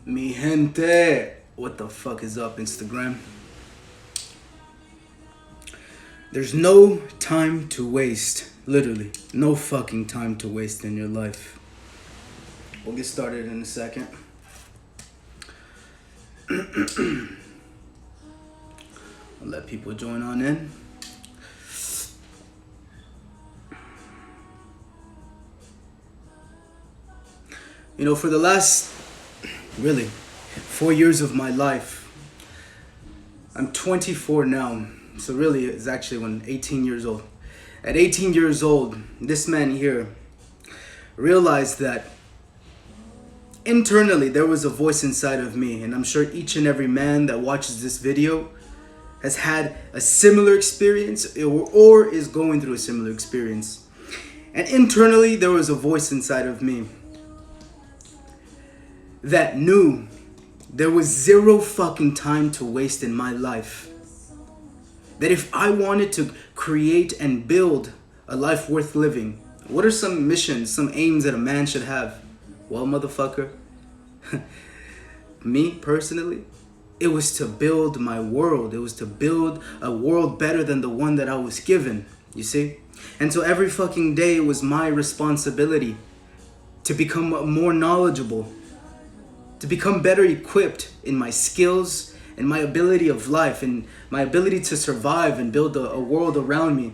Mi gente, what the fuck is up, Instagram? There's no time to waste, literally, no fucking time to waste in your life. We'll get started in a second. I'll let people join on in. You know, for the last, really, 4 years of my life, I'm 24 now. So really, it's actually when 18 years old. At 18 years old, this man here realized that internally there was a voice inside of me. And I'm sure each and every man that watches this video has had a similar experience or is going through a similar experience. And internally, there was a voice inside of me that knew there was zero fucking time to waste in my life. That if I wanted to create and build a life worth living, what are some missions, some aims that a man should have? Well, motherfucker, me personally, it was to build my world. It was to build a world better than the one that I was given, you see? And so every fucking day it was my responsibility to become more knowledgeable, to become better equipped in my skills and my ability of life and my ability to survive and build a world around me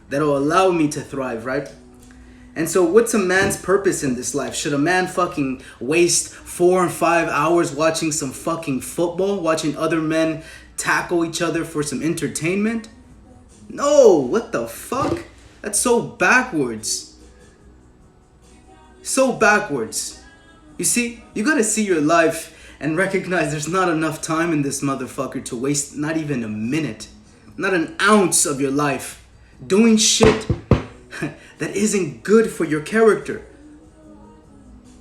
that'll allow me to thrive, right? And so what's a man's purpose in this life? Should a man fucking waste 4 and 5 hours watching some fucking football, watching other men tackle each other for some entertainment? No, what the fuck? That's so backwards. So backwards. You see, you gotta see your life and recognize there's not enough time in this motherfucker to waste not even a minute, not an ounce of your life doing shit that isn't good for your character.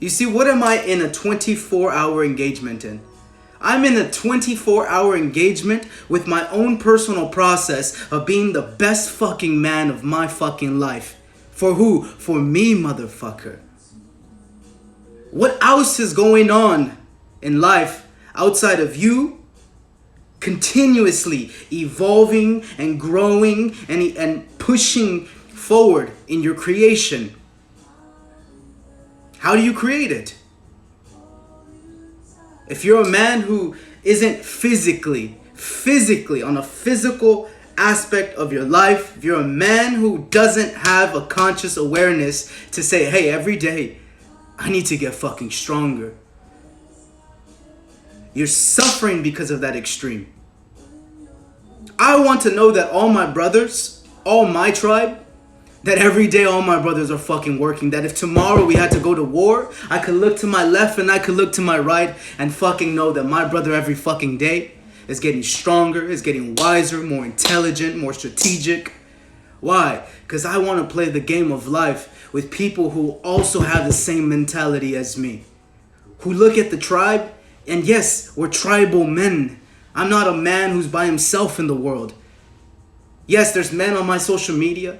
You see, what am I in a 24-hour engagement in? I'm in a 24-hour engagement with my own personal process of being the best fucking man of my fucking life. For who? For me, motherfucker. What else is going on in life outside of you continuously evolving and growing and pushing forward in your creation? How do you create it? If you're a man who isn't physically on a physical aspect of your life, if you're a man who doesn't have a conscious awareness to say, hey, every day I need to get fucking stronger, you're suffering because of that extreme. I want to know that all my brothers, all my tribe, that every day all my brothers are fucking working. That if tomorrow we had to go to war, I could look to my left and I could look to my right and fucking know that my brother every fucking day is getting stronger, is getting wiser, more intelligent, more strategic. Why? Because I want to play the game of life with people who also have the same mentality as me. Who look at the tribe, and yes, we're tribal men. I'm not a man who's by himself in the world. Yes, there's men on my social media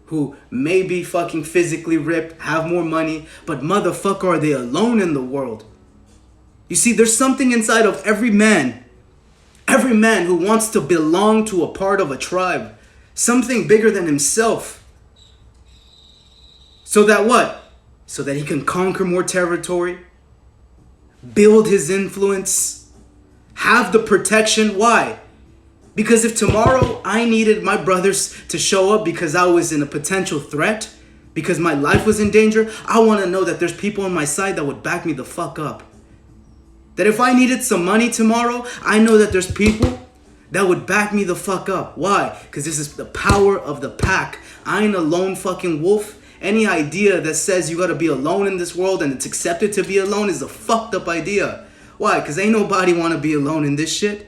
who may be fucking physically ripped, have more money, but motherfucker, are they alone in the world? You see, there's something inside of every man who wants to belong to a part of a tribe, something bigger than himself. So that what? So that he can conquer more territory, build his influence, have the protection. Why? Because if tomorrow I needed my brothers to show up because I was in a potential threat, because my life was in danger, I want to know that there's people on my side that would back me the fuck up. That if I needed some money tomorrow, I know that there's people that would back me the fuck up. Why? Because this is the power of the pack. I ain't a lone fucking wolf. Any idea that says you gotta be alone in this world and it's accepted to be alone is a fucked up idea. Why? Because ain't nobody wanna be alone in this shit.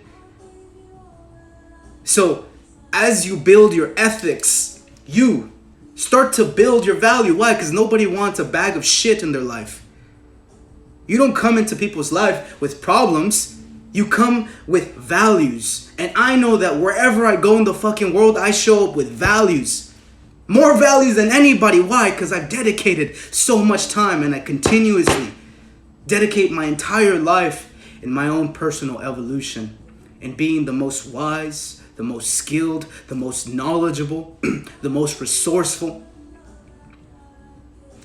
So, as you build your ethics, you start to build your value. Why? Because nobody wants a bag of shit in their life. You don't come into people's life with problems. You come with values. And I know that wherever I go in the fucking world, I show up with values. More values than anybody. Why? Because I've dedicated so much time and I continuously Dedicate my entire life in my own personal evolution and being the most wise, the most skilled, the most knowledgeable, the most resourceful.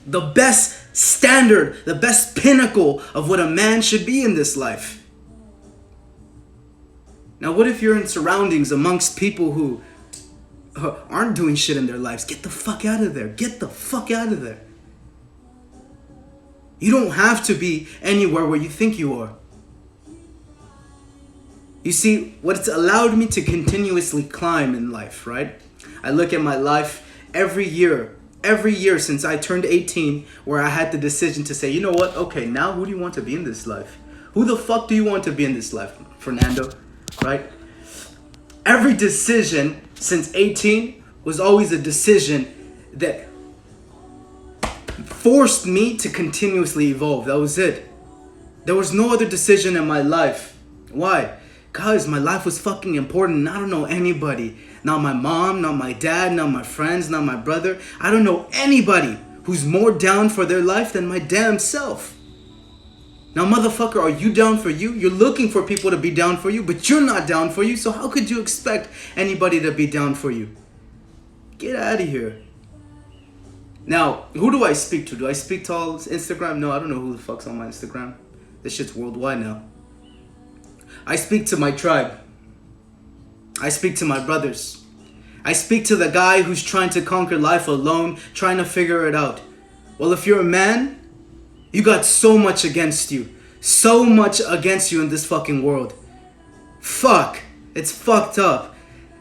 The best standard, the best pinnacle of what a man should be in this life. Now, what if you're in surroundings amongst people who aren't doing shit in their lives? Get the fuck out of there. Get the fuck out of there. You don't have to be anywhere where you think you are. You see, what's allowed me to continuously climb in life, right? I look at my life every year since I turned 18, where I had the decision to say, you know what? Okay, now who do you want to be in this life? Who the fuck do you want to be in this life, Fernando? Right? Every decision since 18 was always a decision that forced me to continuously evolve. That was it. There was no other decision in my life. Why? Guys, my life was fucking important and I don't know anybody. Not my mom, not my dad, not my friends, not my brother. I don't know anybody who's more down for their life than my damn self. Now, motherfucker, are you down for you? You're looking for people to be down for you, but you're not down for you, so how could you expect anybody to be down for you? Get out of here. Now, who do I speak to? Do I speak to all Instagram? No, I don't know who the fuck's on my Instagram. This shit's worldwide now. I speak to my tribe. I speak to my brothers. I speak to the guy who's trying to conquer life alone, trying to figure it out. Well, if you're a man, you got so much against you. So much against you in this fucking world. Fuck. It's fucked up.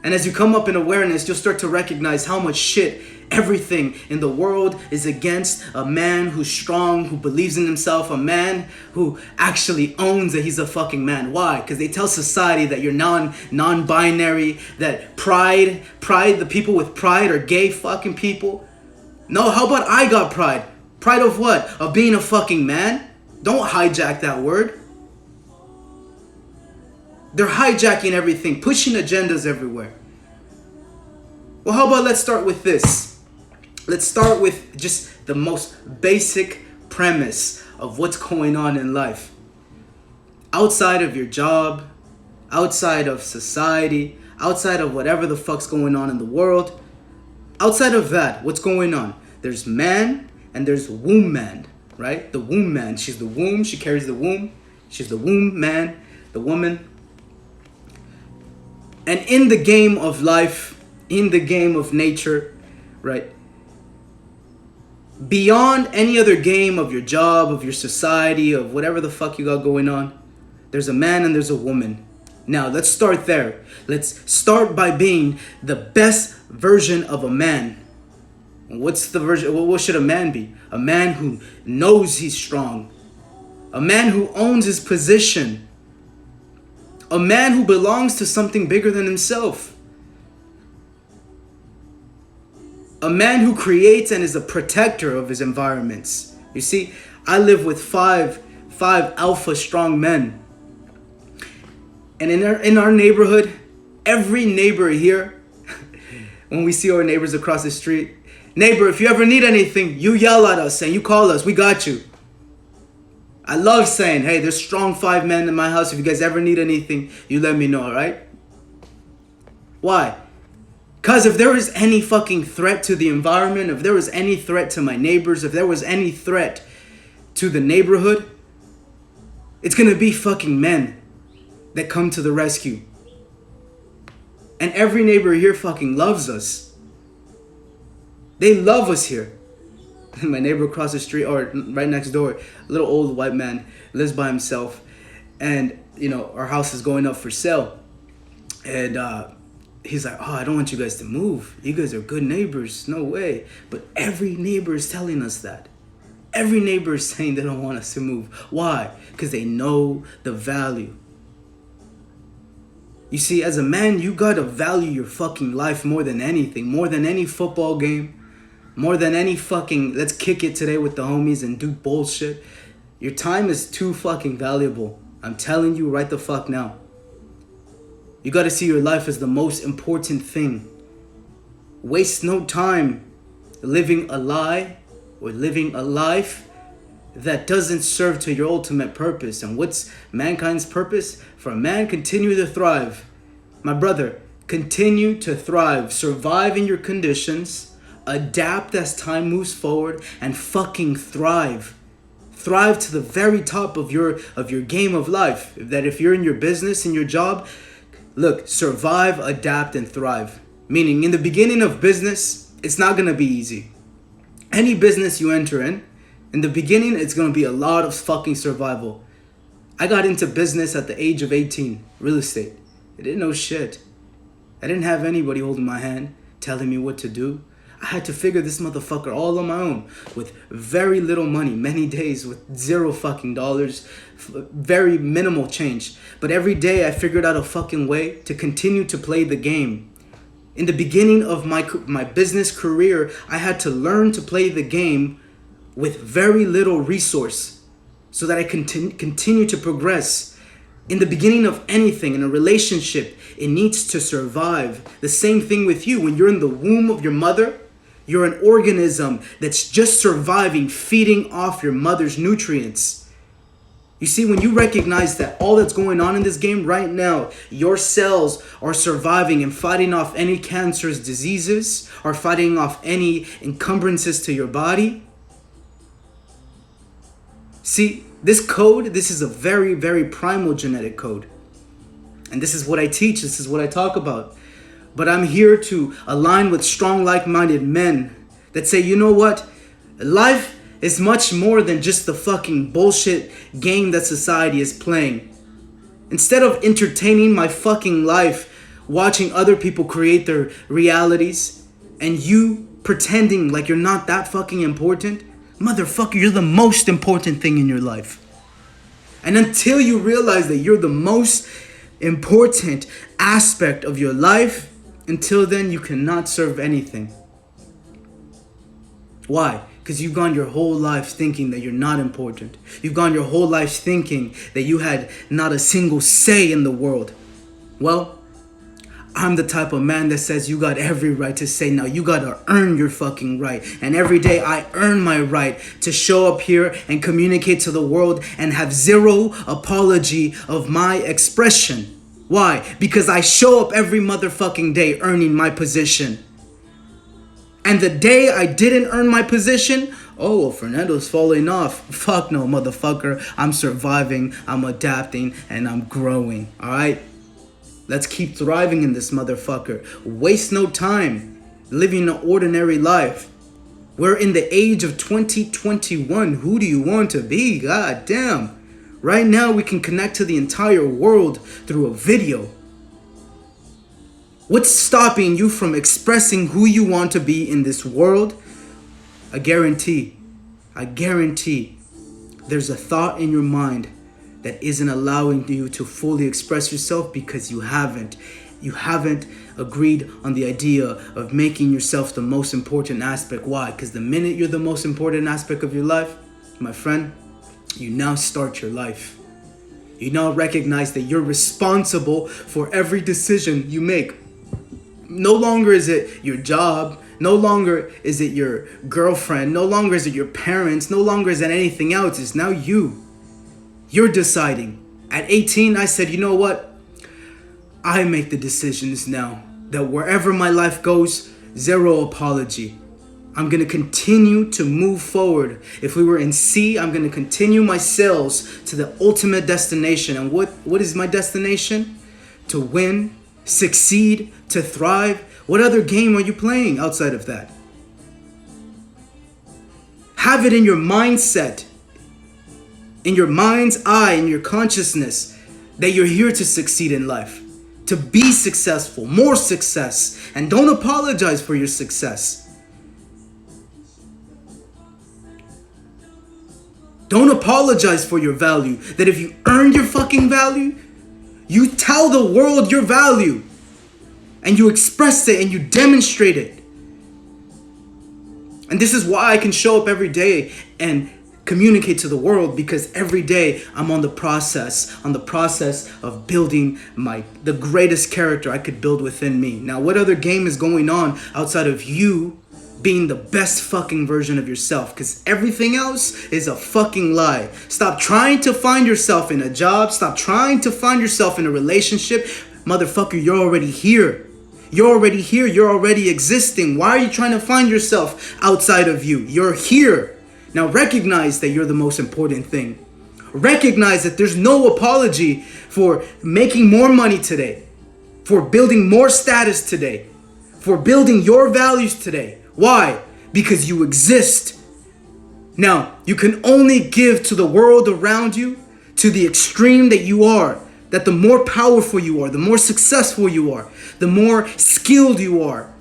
And as you come up in awareness, you'll start to recognize how much shit, everything in the world is against a man who's strong, who believes in himself, a man who actually owns that he's a fucking man. Why? Because they tell society that you're non-binary, that pride, the people with pride are gay fucking people. No, how about I got pride? Pride of what? Of being a fucking man? Don't hijack that word. They're hijacking everything, pushing agendas everywhere. Well, how about let's start with this. Let's start with just the most basic premise of what's going on in life. Outside of your job, outside of society, outside of whatever the fuck's going on in the world, outside of that, what's going on? There's man and there's womb man, right? The womb man, she's the womb, she carries the womb. She's the womb man, the woman. And in the game of life, in the game of nature, right? Beyond any other game of your job, of your society, of whatever the fuck you got going on, there's a man and there's a woman. Now, let's start there. Let's start by being the best version of a man. What's the version? What should a man be? A man who knows he's strong. A man who owns his position. A man who belongs to something bigger than himself. A man who creates and is a protector of his environments. You see, I live with five alpha strong men. And in our neighborhood, every neighbor here, when we see our neighbors across the street, neighbor, if you ever need anything, you yell at us and you call us. We got you. I love saying, hey, there's strong 5 men in my house. If you guys ever need anything, you let me know, all right? Why? Because if there was any fucking threat to the environment, if there was any threat to my neighbors, if there was any threat to the neighborhood, it's going to be fucking men that come to the rescue. And every neighbor here fucking loves us. They love us here. My neighbor across the street, or right next door, a little old white man, lives by himself. And, you know, our house is going up for sale. And he's like, oh, I don't want you guys to move. You guys are good neighbors. No way. But every neighbor is telling us that. Every neighbor is saying they don't want us to move. Why? Because they know the value. You see, as a man, you gotta value your fucking life more than anything. More than any football game. More than any fucking, let's kick it today with the homies and do bullshit. Your time is too fucking valuable. I'm telling you right the fuck now. You gotta see your life as the most important thing. Waste no time living a lie or living a life that doesn't serve to your ultimate purpose. And what's mankind's purpose? For a man continue to thrive. My brother, continue to thrive. Survive in your conditions. Adapt as time moves forward and fucking thrive. Thrive to the very top of your game of life. That if you're in your business, in your job, look, survive, adapt, and thrive. Meaning, in the beginning of business, it's not gonna be easy. Any business you enter in the beginning, it's gonna be a lot of fucking survival. I got into business at the age of 18, real estate. I didn't know shit. I didn't have anybody holding my hand, telling me what to do. I had to figure this motherfucker all on my own with very little money, many days with zero fucking dollars, very minimal change. But every day I figured out a fucking way to continue to play the game. In the beginning of my business career, I had to learn to play the game with very little resource so that I continue to progress. In the beginning of anything, in a relationship, it needs to survive. The same thing with you. When you're in the womb of your mother, you're an organism that's just surviving, feeding off your mother's nutrients. You see, when you recognize that all that's going on in this game right now, your cells are surviving and fighting off any cancerous diseases, or fighting off any encumbrances to your body. See, this code, this is a very, very primal genetic code. And this is what I teach, this is what I talk about. But I'm here to align with strong, like-minded men that say, you know what? Life is much more than just the fucking bullshit game that society is playing. Instead of entertaining my fucking life, watching other people create their realities, and you pretending like you're not that fucking important, motherfucker, you're the most important thing in your life. And until you realize that you're the most important aspect of your life, until then you cannot serve anything. Why? Because you've gone your whole life thinking that you're not important. You've gone your whole life thinking that you had not a single say in the world. Well, I'm the type of man that says you got every right to say. Now you gotta earn your fucking right. And every day I earn my right to show up here and communicate to the world and have zero apology of my expression. Why? Because I show up every motherfucking day earning my position. And the day I didn't earn my position, oh, well, Fernando's falling off. Fuck no, motherfucker. I'm surviving, I'm adapting, and I'm growing. All right? Let's keep thriving in this motherfucker. Waste no time living an ordinary life. We're in the age of 2021. Who do you want to be? God damn. Right now, we can connect to the entire world through a video. What's stopping you from expressing who you want to be in this world? I guarantee there's a thought in your mind that isn't allowing you to fully express yourself because you haven't agreed on the idea of making yourself the most important aspect. Why? Because the minute you're the most important aspect of your life, my friend, you now start your life. You now recognize that you're responsible for every decision you make. No longer is it your job. No longer is it your girlfriend. No longer is it your parents. No longer is it anything else. It's now you. You're deciding. At 18, I said, you know what? I make the decisions now. That wherever my life goes, zero apology. I'm going to continue to move forward. If we were in C, I'm going to continue my sails to the ultimate destination. And what is my destination? To win, succeed, to thrive. What other game are you playing outside of that? Have it in your mindset, in your mind's eye, in your consciousness, that you're here to succeed in life, to be successful, more success, and don't apologize for your success. Don't apologize for your value. That if you earn your fucking value, you tell the world your value. And you express it and you demonstrate it. And this is why I can show up every day and communicate to the world, because every day I'm on the process of building the greatest character I could build within me. Now, what other game is going on outside of you being the best fucking version of yourself, because everything else is a fucking lie. Stop trying to find yourself in a job. Stop trying to find yourself in a relationship. Motherfucker, you're already here. You're already here. You're already existing. Why are you trying to find yourself outside of you? You're here. Now recognize that you're the most important thing. Recognize that there's no apology for making more money today, for building more status today, for building your values today. Why? Because you exist. Now, you can only give to the world around you to the extreme that you are. That the more powerful you are, the more successful you are, the more skilled you are,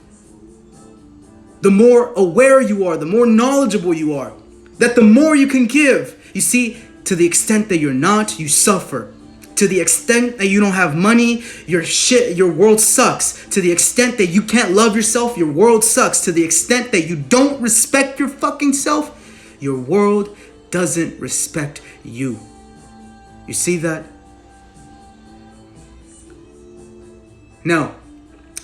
the more aware you are, the more knowledgeable you are, that the more you can give. You see, to the extent that you're not, you suffer. To the extent that you don't have money, your world sucks. To the extent that you can't love yourself, your world sucks. To the extent that you don't respect your fucking self, your world doesn't respect you. You see that? Now,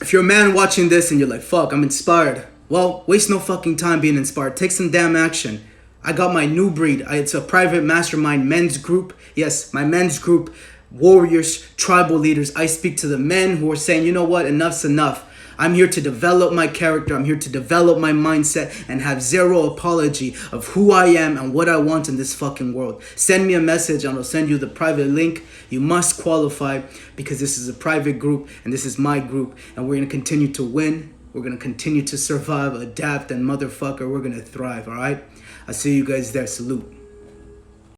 if you're a man watching this and you're like, fuck, I'm inspired. Well, waste no fucking time being inspired. Take some damn action. I got my new breed. It's a private mastermind men's group. Yes, my men's group. Warriors, tribal leaders. I speak to the men who are saying, you know what, enough's enough. I'm here to develop my character. I'm here to develop my mindset and have zero apology of who I am and what I want in this fucking world. Send me a message and I'll send you the private link. You must qualify because this is a private group and this is my group and we're going to continue to win. We're going to continue to survive, adapt, and motherfucker, we're going to thrive, all right? I'll see you guys there. Salute.